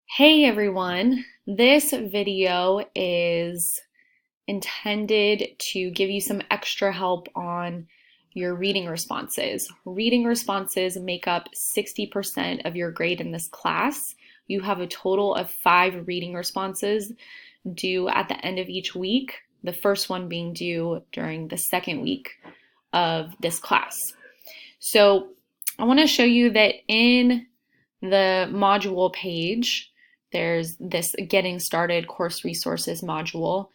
Hey everyone, this video is intended to give you some extra help on your reading responses. Reading responses make up 60% of your grade in this class. You have a total of 5 reading responses due at the end of each week, the first one being due during the second week of this class. So I want to show you that in the module page, there's this Getting Started Course Resources module.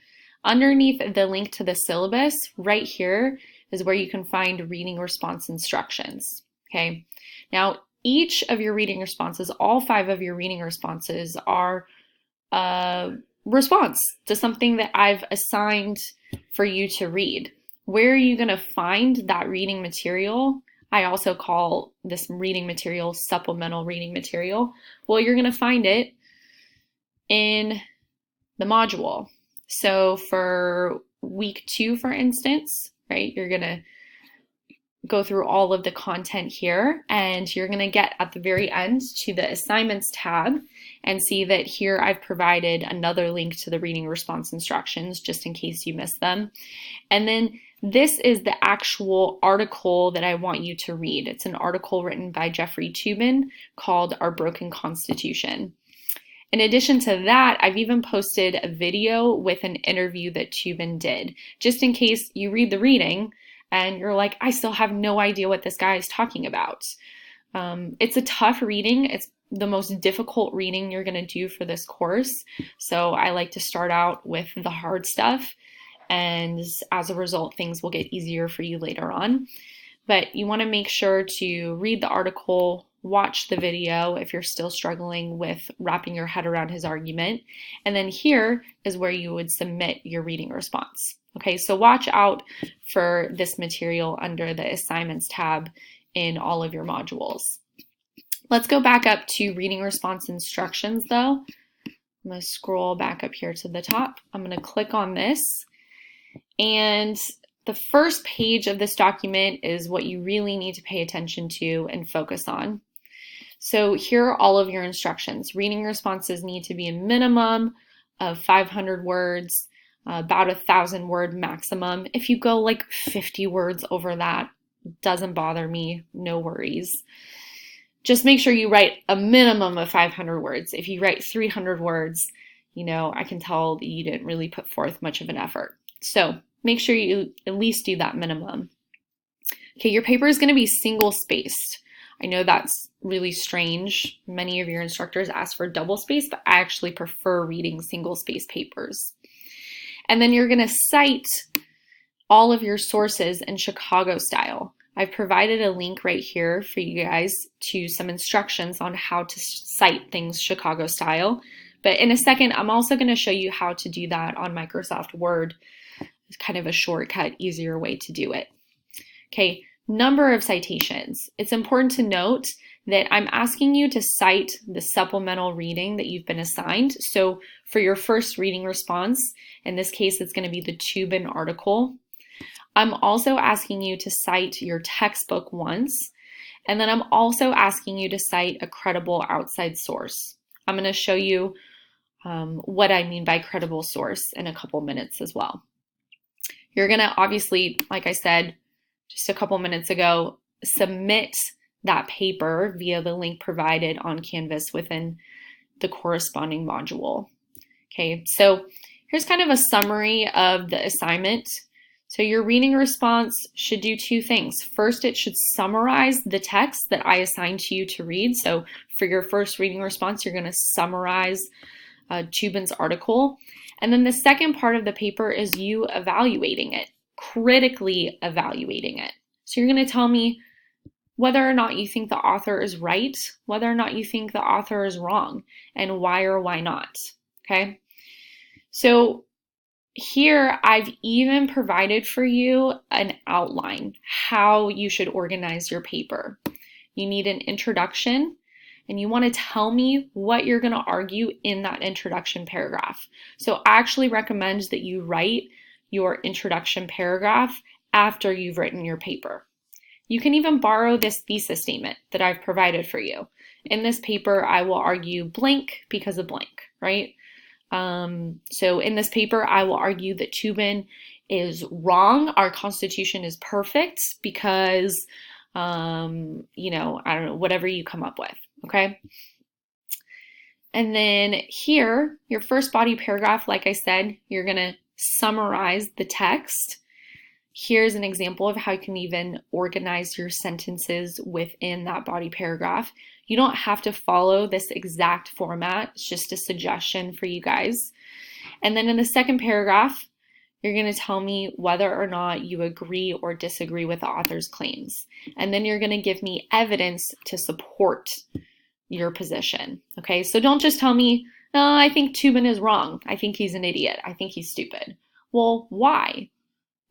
Underneath the link to the syllabus, right here is where you can find reading response instructions. Okay, now each of your reading responses, all 5 of your reading responses, are a response to something that I've assigned for you to read. Where are you going to find that reading material? I also call this reading material supplemental reading material. Well, you're going to find it in the module. So for week 2, for instance, right, you're going to go through all of the content here, and you're going to get at the very end to the assignments tab and see that here I've provided another link to the reading response instructions just in case you missed them. And then this is the actual article that I want you to read. It's an article written by Jeffrey Toobin called Our Broken Constitution. In addition to that, I've even posted a video with an interview that Toobin did, just in case you read the reading and you're like, I still have no idea what this guy is talking about. It's a tough reading. It's the most difficult reading you're going to do for this course. So I like to start out with the hard stuff, and as a result, things will get easier for you later on. But you want to make sure to read the article, watch the video if you're still struggling with wrapping your head around his argument, and then here is where you would submit your reading response. Okay, so watch out for this material under the assignments tab in all of your modules. Let's go back up to reading response instructions though. I'm going to scroll back up here to the top. I'm going to click on this, and the first page of this document is what you really need to pay attention to and focus on. So here are all of your instructions. Reading responses need to be a minimum of 500 words, about 1,000 word maximum. If you go like 50 words over that, doesn't bother me, no worries. Just make sure you write a minimum of 500 words. If you write 300 words, I can tell that you didn't really put forth much of an effort. So make sure you at least do that minimum. Okay, your paper is going to be single-spaced. I know that's really strange. Many of your instructors ask for double-spaced, but I actually prefer reading single-spaced papers. And then you're going to cite all of your sources in Chicago style. I've provided a link right here for you guys to some instructions on how to cite things Chicago style. But in a second, I'm also going to show you how to do that on Microsoft Word. It's kind of a shortcut, easier way to do it. Okay, number of citations. It's important to note that I'm asking you to cite the supplemental reading that you've been assigned. So for your first reading response, in this case, it's going to be the Toobin article. I'm also asking you to cite your textbook once, and then I'm also asking you to cite a credible outside source. I'm going to show you what I mean by credible source in a couple minutes as well. You're going to obviously, like I said just a couple minutes ago, submit that paper via the link provided on Canvas within the corresponding module. Okay, so here's kind of a summary of the assignment. So your reading response should do 2 things. First, it should summarize the text that I assigned to you to read. So for your first reading response, you're going to summarize Toobin's article. And then the second part of the paper is you evaluating it, critically evaluating it. So you're going to tell me whether or not you think the author is right, whether or not you think the author is wrong, and why or why not. Okay? So here I've even provided for you an outline, how you should organize your paper. You need an introduction, and you want to tell me what you're going to argue in that introduction paragraph. So I actually recommend that you write your introduction paragraph after you've written your paper. You can even borrow this thesis statement that I've provided for you. In this paper, I will argue blank because of blank, right? So in this paper, I will argue that Tubin is wrong. Our Constitution is perfect because, you know, I don't know, whatever you come up with, okay? And then here, your first body paragraph, like I said, you're going to summarize the text. Here's an example of how you can even organize your sentences within that body paragraph. You don't have to follow this exact format. It's just a suggestion for you guys. And then in the second paragraph, you're going to tell me whether or not you agree or disagree with the author's claims. And then you're going to give me evidence to support your position. Okay, so don't just tell me, oh, I think Tubin is wrong. I think he's an idiot. I think he's stupid. Well, why?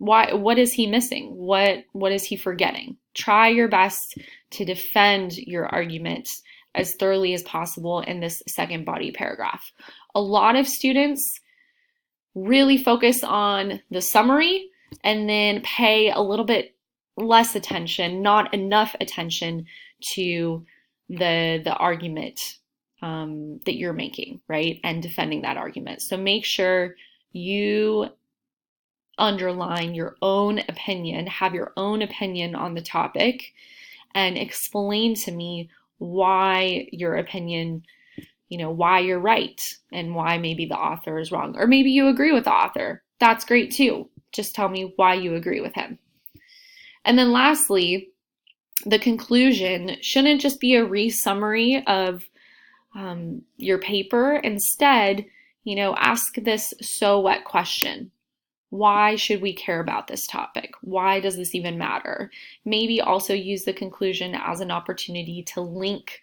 What is he missing? What is he forgetting? Try your best to defend your argument as thoroughly as possible in this second body paragraph. A lot of students really focus on the summary and then pay a little bit less attention, not enough attention to the argument that you're making, right? And defending that argument. So make sure you underline your own opinion, have your own opinion on the topic, and explain to me why your opinion, you know, why you're right and why maybe the author is wrong. Or maybe you agree with the author. That's great too. Just tell me why you agree with him. And then lastly, the conclusion shouldn't just be a re-summary of your paper. Instead, you know, ask this so what question. Why should we care about this topic? Why does this even matter? Maybe also use the conclusion as an opportunity to link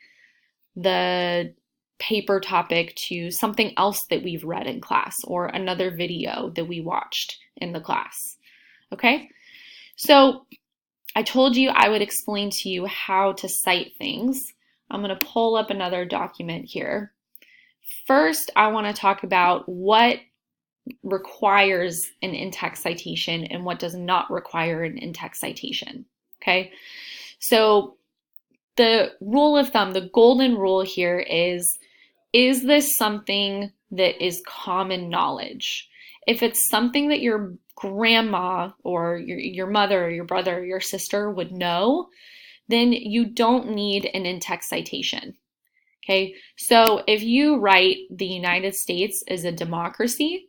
the paper topic to something else that we've read in class or another video that we watched in the class. Okay? So I told you I would explain to you how to cite things. I'm going to pull up another document here. First, I want to talk about what requires an in-text citation and what does not require an in-text citation, okay? So the rule of thumb, the golden rule here is this something that is common knowledge? If it's something that your grandma or your mother or your brother or your sister would know, then you don't need an in-text citation, okay? So if you write the United States is a democracy,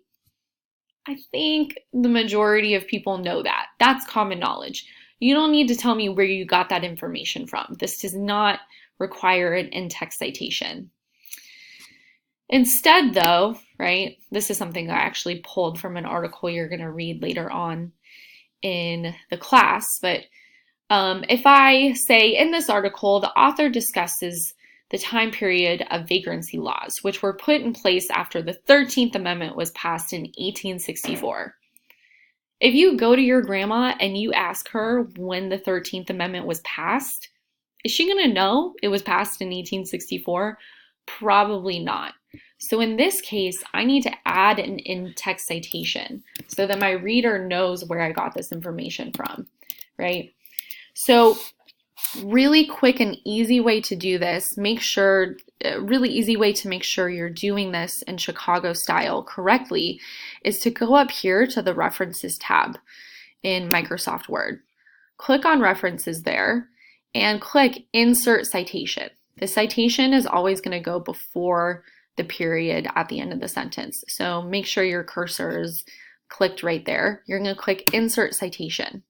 I think the majority of people know that. That's common knowledge. You don't need to tell me where you got that information from. This does not require an in-text citation. Instead, though, right, this is something I actually pulled from an article you're going to read later on in the class, but if I say in this article, the author discusses the time period of vagrancy laws, which were put in place after the 13th Amendment was passed in 1864. If you go to your grandma and you ask her when the 13th Amendment was passed, is she going to know it was passed in 1864? Probably not. So in this case, I need to add an in-text citation so that my reader knows where I got this information from, right? So really quick and easy way to do this, really easy way to make sure you're doing this in Chicago style correctly is to go up here to the References tab in Microsoft Word. Click on References there and click Insert Citation. The citation is always going to go before the period at the end of the sentence. So make sure your cursor is clicked right there. You're going to click Insert Citation.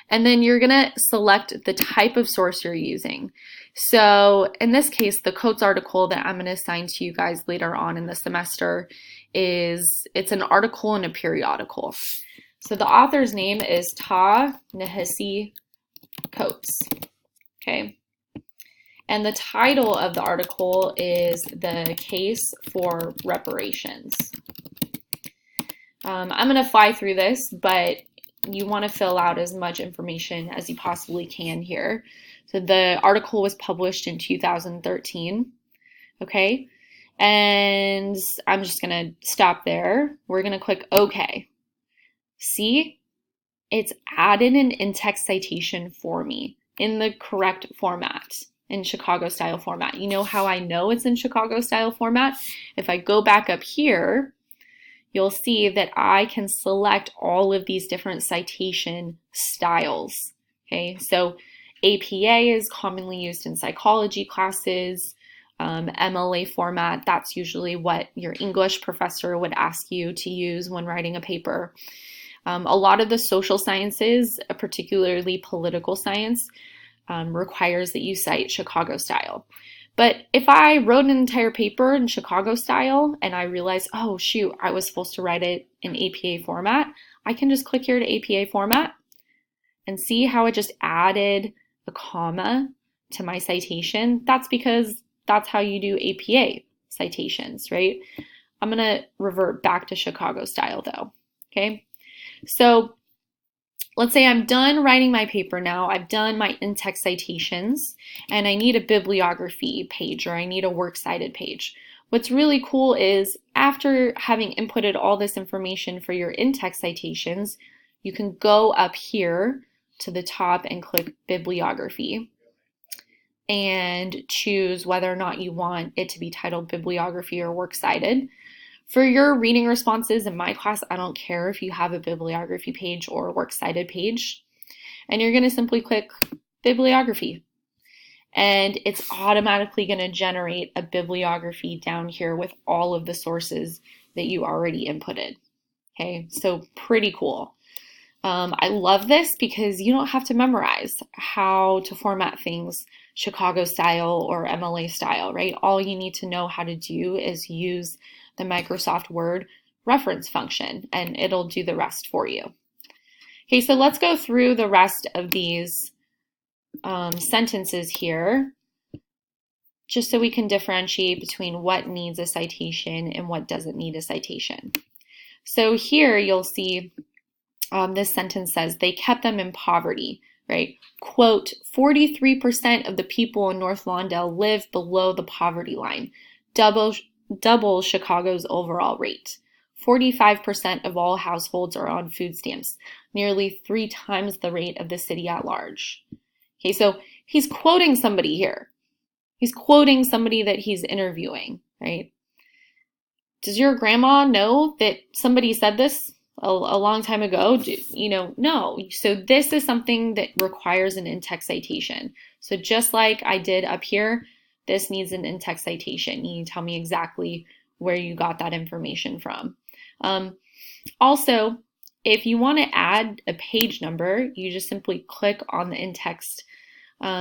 And then you're going to select the type of source you're using. So in this case, the Coates article that I'm going to assign to you guys later on in the semester it's an article in a periodical. So the author's name is Ta-Nehisi Coates, okay? And the title of the article is The Case for Reparations. I'm going to fly through this, but you want to fill out as much information as you possibly can here. So the article was published in 2013, okay? And I'm just going to stop there. We're going to click OK. See? it's added an in-text citation for me in the correct format, in Chicago style format. You know how I know it's in Chicago style format? If I go back up here, you'll see that I can select all of these different citation styles. Okay, so APA is commonly used in psychology classes. MLA format, that's usually what your English professor would ask you to use when writing a paper. A lot of the social sciences, particularly political science, requires that you cite Chicago style. But if I wrote an entire paper in Chicago style and I realized, oh shoot, I was supposed to write it in APA format, I can just click here to APA format and see how it just added a comma to my citation. That's because that's how you do APA citations, right? I'm gonna revert back to Chicago style though, okay? So let's say I'm done writing my paper now, I've done my in-text citations, and I need a bibliography page or I need a works cited page. What's really cool is after having inputted all this information for your in-text citations, you can go up here to the top and click bibliography and choose whether or not you want it to be titled bibliography or works cited. For your reading responses in my class, I don't care if you have a bibliography page or a works cited page. And you're going to simply click bibliography. And it's automatically going to generate a bibliography down here with all of the sources that you already inputted. Okay, so pretty cool. I love this because you don't have to memorize how to format things Chicago style or MLA style, right? All you need to know how to do is use the Microsoft Word reference function and it'll do the rest for you. Okay, so let's go through the rest of these sentences here just so we can differentiate between what needs a citation and what doesn't need a citation. So here you'll see this sentence says, they kept them in poverty, right? Quote, 43% of the people in North Lawndale live below the poverty line, double Chicago's overall rate. 45% of all households are on food stamps, nearly 3 times the rate of the city at large. Okay, so he's quoting somebody here. He's quoting somebody that he's interviewing, right? Does your grandma know that somebody said this a long time ago? No. So this is something that requires an in-text citation. So just like I did up here, this needs an in-text citation. You tell me exactly where you got that information from. Also, if you want to add a page number, you just simply click on the in-text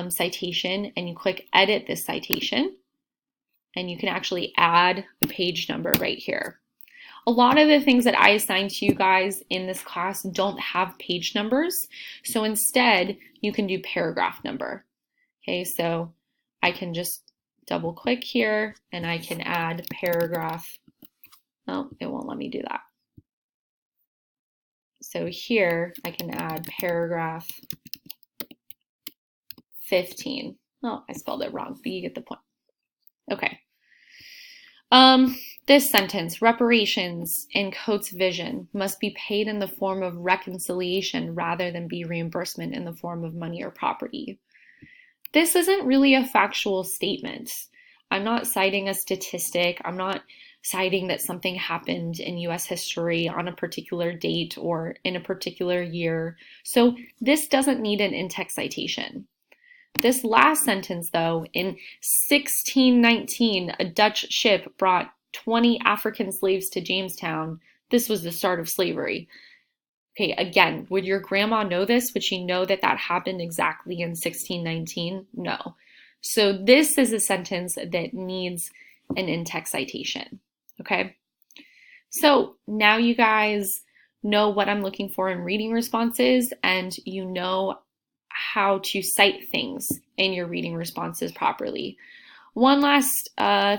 citation and you click edit this citation, and you can actually add a page number right here. A lot of the things that I assign to you guys in this class don't have page numbers, so instead you can do paragraph number. Okay, so I can just double click here and I can add paragraph. Oh, it won't let me do that. So here I can add paragraph 15. Oh, I spelled it wrong, but you get the point. Okay. This sentence, reparations in Coates' vision must be paid in the form of reconciliation rather than be reimbursement in the form of money or property. This isn't really a factual statement. I'm not citing a statistic. I'm not citing that something happened in US history on a particular date or in a particular year. So this doesn't need an in-text citation. This last sentence, though, in 1619, a Dutch ship brought 20 African slaves to Jamestown. This was the start of slavery. Okay, again, would your grandma know this? Would she know that that happened exactly in 1619? No. So this is a sentence that needs an in-text citation, okay? So now you guys know what I'm looking for in reading responses, and you know how to cite things in your reading responses properly. One last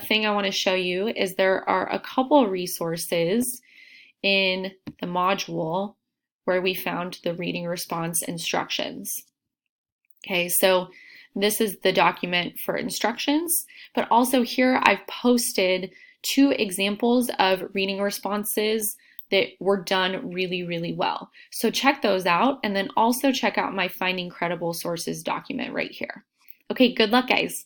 thing I want to show you is there are a couple resources in the module where we found the reading response instructions. Okay, so this is the document for instructions, but also here I've posted 2 examples of reading responses that were done really, really well. So check those out, and then also check out my Finding Credible Sources document right here. Okay, good luck, guys.